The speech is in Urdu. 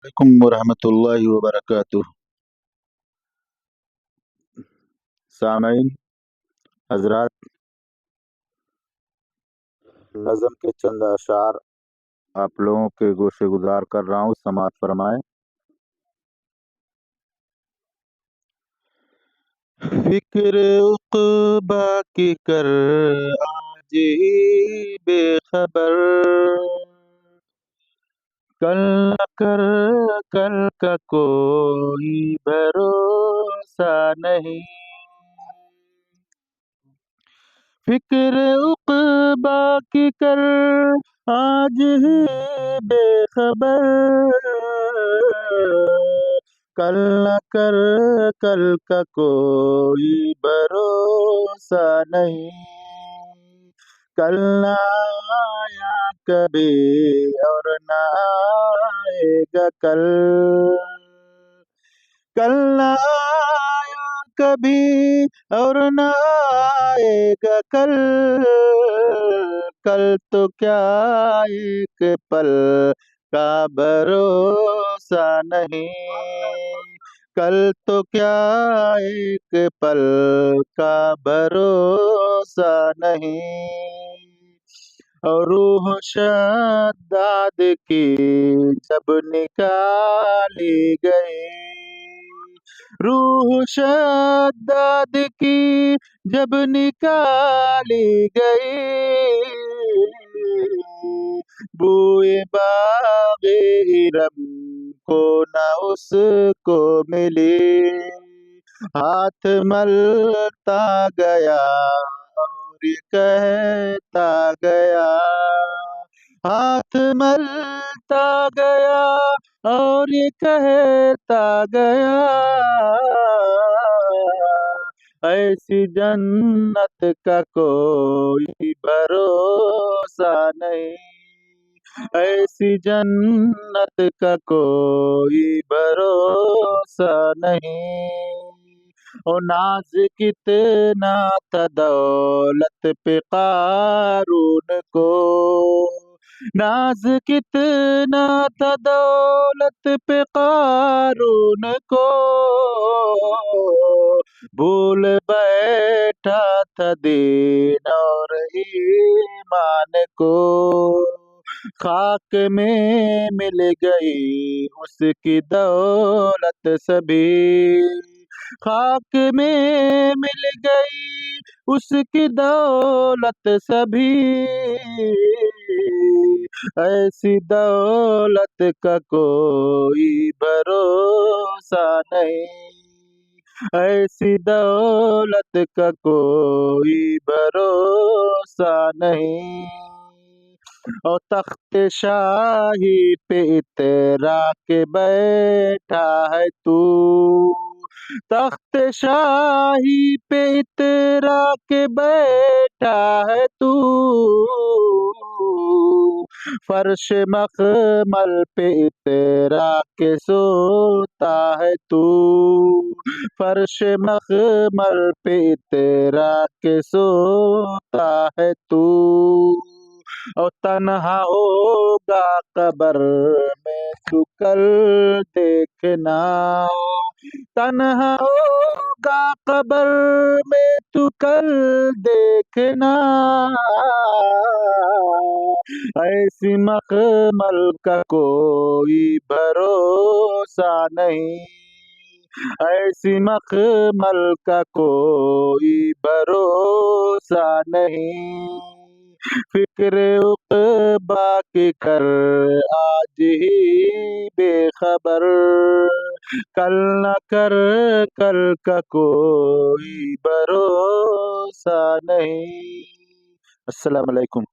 علیکم ورحمۃ اللہ وبرکاتہ۔ سامعین حضرات، نظم کے چند اشعار آپ لوگوں کے گوشے گزار کر رہا ہوں، سماعت فرمائیں۔ فکر عقبا کی کر آج ہی بے خبر، کل نہ کر کل کا کوئی بھروسہ نہیں۔ فکر عقبا کی کر آج ہی بے خبر، کل نہ کر کل کا کوئی بھروسہ نہیں۔ کل نہ آیا کبھی اور نہ آئے گا کل، کل نہ آیا کبھی اور نہ آئے گا کل، کل تو کیا ایک پل کا بھروسہ نہیں، کل تو کیا ایک پل کا بھروسہ نہیں۔ اور روح شداد کی جب نکالی گئی، روح شداد کی جب نکالی گئی، بوئے باغ ارم کو نہ اس کو ملی، ہاتھ ملتا گیا اور کہتا گیا، ہاتھ ملتا گیا اور کہتا گیا، ایسی جنت کا کوئی بھروسہ نہیں، ایسی جنت کا کوئی بھروسہ نہیں۔ اور ناز کتنا تھا دولت پہ قارون کو، ناز کتنا تھا دولت پہ قارون کو، بھول بیٹھا تھا دین اور ایمان کو، خاک میں مل گئی اس کی دولت سبھی، خاک میں مل گئی اس کی دولت سبھی، ایسی دولت کا کوئی بھروسہ نہیں، ایسی دولت کا کوئی بھروسہ نہیں۔ اور تخت شاہی پہ اترا کے بیٹھا ہے تو، تخت شاہی پہ اترا کے بیٹھا ہے تو، فرش مخمل پہ اترا کے سوتا ہے تو، فرش مخمل پہ اترا کے سوتا ہے تو، اور تنہا ہوگا قبر میں تو کل دیکھنا، تنہا ہوگا قبر میں تو کل دیکھنا، ایسی مخمل کا کوئی بھروسہ نہیں، ایسی مخمل کا کوئی بھروسہ نہیں۔ فکر عقبا کی کر آج ہی بے خبر، کل نہ کر کل کا کوئی بھروسہ نہیں۔ السلام علیکم۔